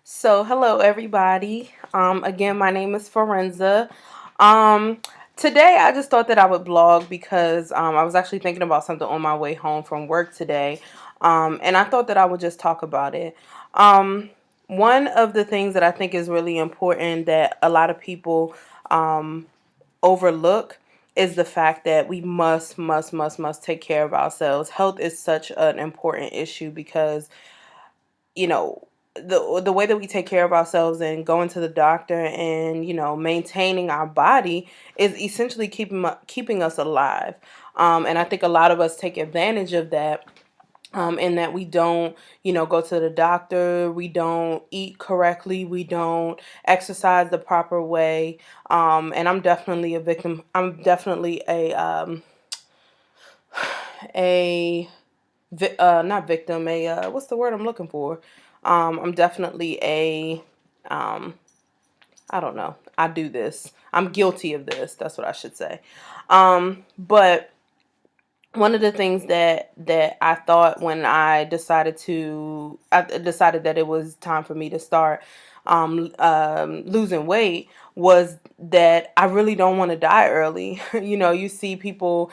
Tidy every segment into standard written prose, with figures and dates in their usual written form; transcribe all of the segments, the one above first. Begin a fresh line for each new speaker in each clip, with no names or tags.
Hello everybody. Again, my name is Forenza. Um, Today I just thought that I would blog because I was actually thinking about something on my way home from work today. And I thought that I would just talk about it. Um, One of the things that I think is really important that a lot of people um, overlook is the fact that we must take care of ourselves. Health is such an important issue because you know the way that we take care of ourselves and going to the doctor and maintaining our body is essentially keeping us alive. And I think a lot of us take advantage of that, in that we don't go to the doctor, we don't eat correctly, we don't exercise the proper way. And I'm definitely a victim. I'm definitely a not victim, a what's the word I'm looking for? I'm definitely a um, I don't know. I do this. I'm guilty of this. That's what I should say. But one of the things that I thought when I decided that it was time for me to start losing weight was that I really don't want to die early. You see people,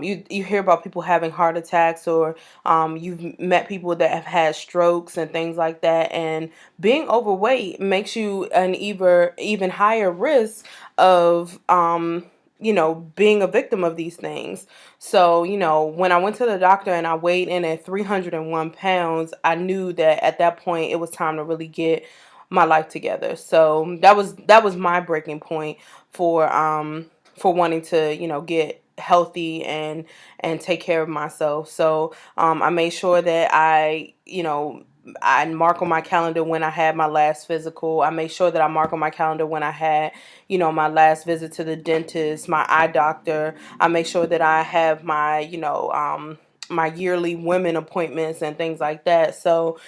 you hear about people having heart attacks, or you've met people that have had strokes and things like that. And being overweight makes you an even higher risk of being a victim of these things. So, when I went to the doctor and I weighed in at 301 pounds, I knew that at that point it was time to really get my life together. So that was my breaking point for wanting to, get healthy and take care of myself. So I made sure that I mark on my calendar when I had my last physical. I made sure that I mark on my calendar when I had, my last visit to the dentist, my eye doctor. I make sure that I have my, my yearly women appointments and things like that. So,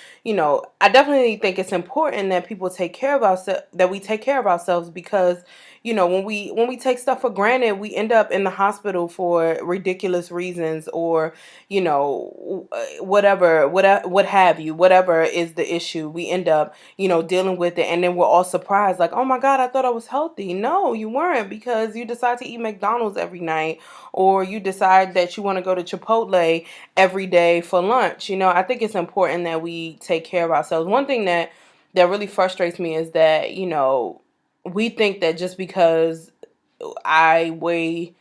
I definitely think it's important that people take care of ourselves, that we take care of ourselves, because when we take stuff for granted, we end up in the hospital for ridiculous reasons, or what have you, whatever is the issue, we end up dealing with it, and then we're all surprised, like, oh my god, I thought I was healthy. No, you weren't, because you decide to eat McDonald's every night, or you decide that you want to go to Chipotle every day for lunch. I think it's important that we take care of ourselves. One thing that really frustrates me is that we think that just because I weigh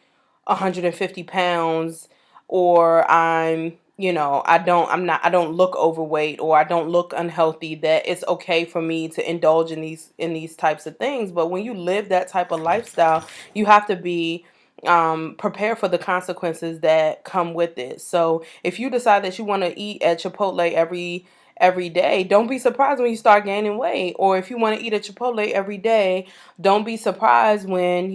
150 pounds, or I don't look overweight, or I don't look unhealthy, that it's okay for me to indulge in these types of things. But when you live that type of lifestyle, you have to be prepared for the consequences that come with it. So if you decide that you want to eat at Chipotle every day, don't be surprised when you start gaining weight. Or if you want to eat at Chipotle every day, don't be surprised when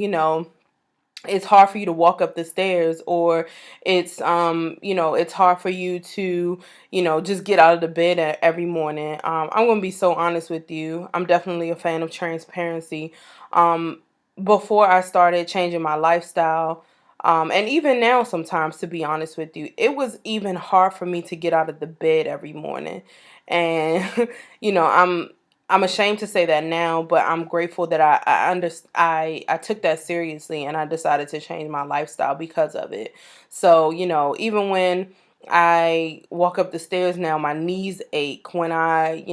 it's hard for you to walk up the stairs, or it's hard for you to just get out of the bed every morning. I'm going to be so honest with you. I'm definitely a fan of transparency. um Before I started changing my lifestyle, and even now, sometimes, to be honest with you, it was even hard for me to get out of the bed every morning. And you know i'm I'm ashamed to say that now, but I'm grateful that I took that seriously, and I decided to change my lifestyle because of it. So, even when I walk up the stairs now, my knees ache. When I,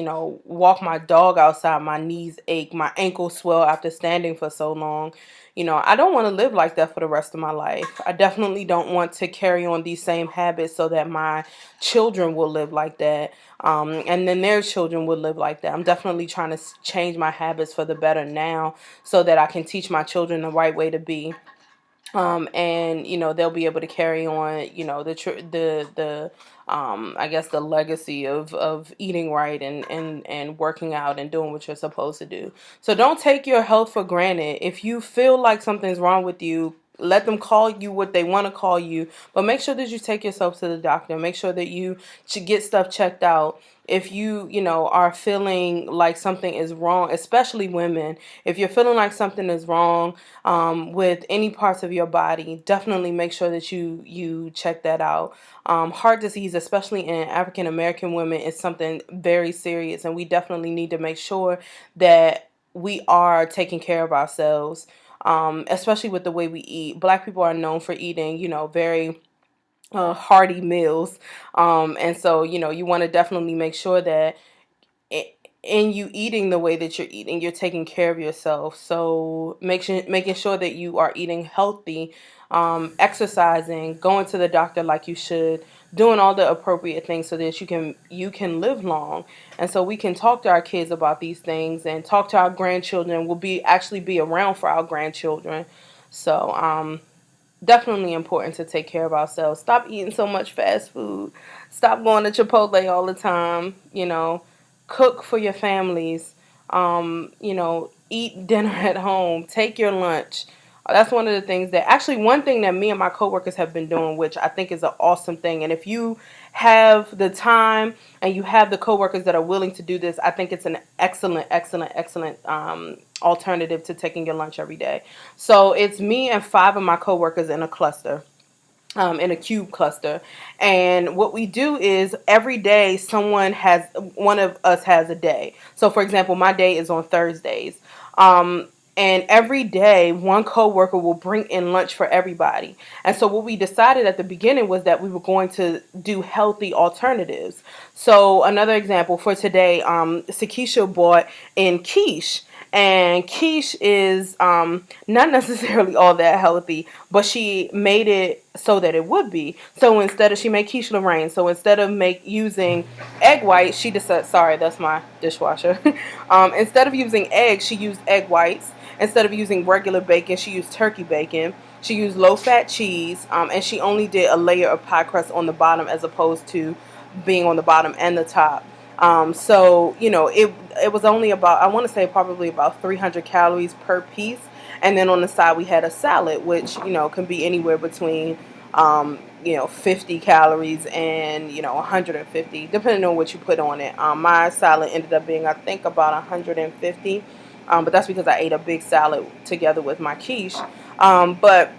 walk my dog outside, my knees ache. My ankles swell after standing for so long. I don't want to live like that for the rest of my life. I definitely don't want to carry on these same habits so that my children will live like that, and then their children will live like that. I'm definitely trying to change my habits for the better now, so that I can teach my children the right way to be. And they'll be able to carry on, I guess, the legacy of eating right, and working out and doing what you're supposed to do. So don't take your health for granted. If you feel like something's wrong with you, let them call you what they want to call you, but make sure that you take yourself to the doctor. Make sure that you should get stuff checked out. If you know, are feeling like something is wrong, especially women, if you're feeling like something is wrong with any parts of your body, definitely make sure that you check that out. Heart disease, especially in African American women, is something very serious, and we definitely need to make sure that we are taking care of ourselves, especially with the way we eat. Black people are known for eating, you know, very hearty meals. And so, you know, you want to definitely make sure that in you eating the way that you're eating, you're taking care of yourself. So making sure that you are eating healthy, exercising, going to the doctor like you should, doing all the appropriate things so that you can live long. And so we can talk to our kids about these things and talk to our grandchildren. We'll be around for our grandchildren. So definitely important to take care of ourselves. Stop eating so much fast food. Stop going to Chipotle all the time. You know, cook for your families. You know, eat dinner at home. Take your lunch. That's one of the things that actually one thing that me and my coworkers have been doing, which I think is an awesome thing. And if you have the time and you have the coworkers that are willing to do this, I think it's an excellent, excellent, excellent alternative to taking your lunch every day. So it's me and five of my coworkers in a cluster, in a cube cluster. And what we do is every day one of us has a day. So for example, my day is on Thursdays. And every day one coworker will bring in lunch for everybody. And so what we decided at the beginning was that we were going to do healthy alternatives. So another example for today, Sakisha bought in quiche. And quiche is not necessarily all that healthy, but she made it so that it would be. So she made quiche Lorraine. So instead of using egg whites, she decided, sorry, that's my dishwasher. Instead of using eggs, she used egg whites. Instead of using regular bacon, she used turkey bacon. She used low-fat cheese, and she only did a layer of pie crust on the bottom as opposed to being on the bottom and the top. So you know, it was only about, I want to say probably about 300 calories per piece, and then on the side we had a salad, which you know can be anywhere between 50 calories and 150, depending on what you put on it. My salad ended up being, I think, about 150, but that's because I ate a big salad together with my quiche. But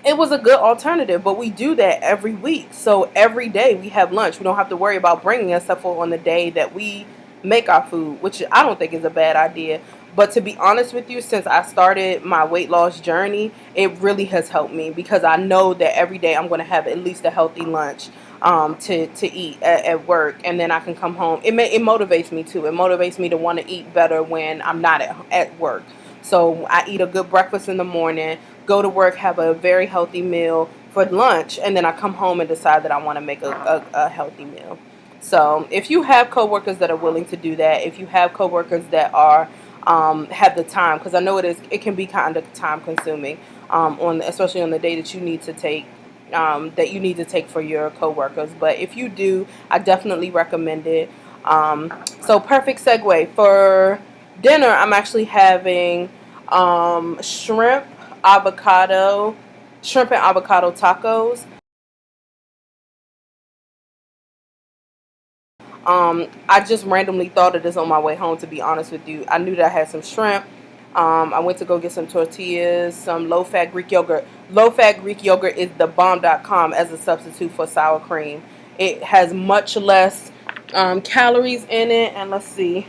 it was a good alternative, but we do that every week. So every day we have lunch. We don't have to worry about bringing us stuff on the day that we make our food, which I don't think is a bad idea. But to be honest with you, since I started my weight loss journey, it really has helped me because I know that every day I'm going to have at least a healthy lunch to eat at work, and then I can come home. It motivates me too. It motivates me to want to eat better when I'm not at work. So I eat a good breakfast in the morning, go to work, have a very healthy meal for lunch, and then I come home and decide that I want to make a healthy meal. So if you have coworkers that are willing to do that, if you have coworkers that are have the time, because I know it can be kind of time consuming, especially on the day that you need to take for your coworkers. But if you do, I definitely recommend it. So perfect segue for dinner. I'm actually having shrimp, avocado, shrimp and avocado tacos. I just randomly thought of this on my way home, to be honest with you. I knew that I had some shrimp. I went to go get some tortillas, some low-fat Greek yogurt. Low-fat Greek yogurt is the bomb.com as a substitute for sour cream. It has much less calories in it. And let's see.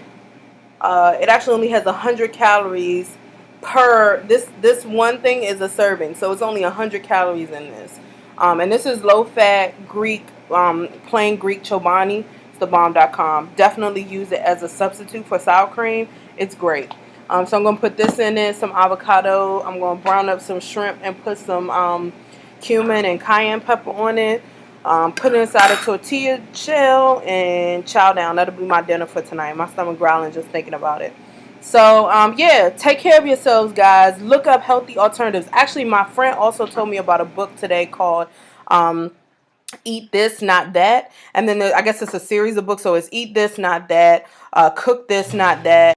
It actually only has 100 calories per, this one thing is a serving, so it's only 100 calories in this. And this is low fat Greek, plain Greek Chobani. It's the bomb.com. Definitely use it as a substitute for sour cream. It's great. So I'm gonna put this in it, some avocado. I'm gonna brown up some shrimp and put some cumin and cayenne pepper on it. Put it inside a tortilla shell and chow down. That'll be my dinner for tonight. My stomach growling just thinking about it. So, yeah, take care of yourselves, guys. Look up healthy alternatives. Actually, my friend also told me about a book today called Eat This, Not That. And then I guess it's a series of books. So it's Eat This, Not That, Cook This, Not That,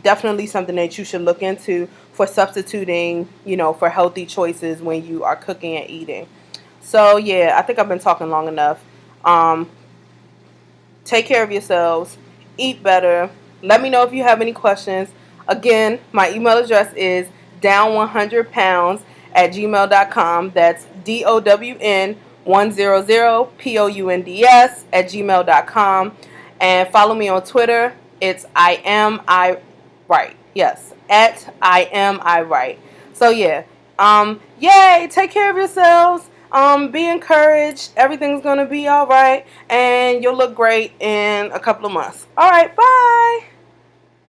definitely something that you should look into for substituting, for healthy choices when you are cooking and eating. So yeah, I think I've been talking long enough. Um, Take care of yourselves. Eat better. Let me know if you have any questions. Again, my email address is down100pounds at gmail.com. That's DOWN100POUNDS at gmail.com. And follow me on Twitter. It's I am I right. Yes, at I am I right. So yeah, yay! Take care of yourselves. Be encouraged. Everything's gonna be all right, and you'll look great in a couple of months. All right, bye.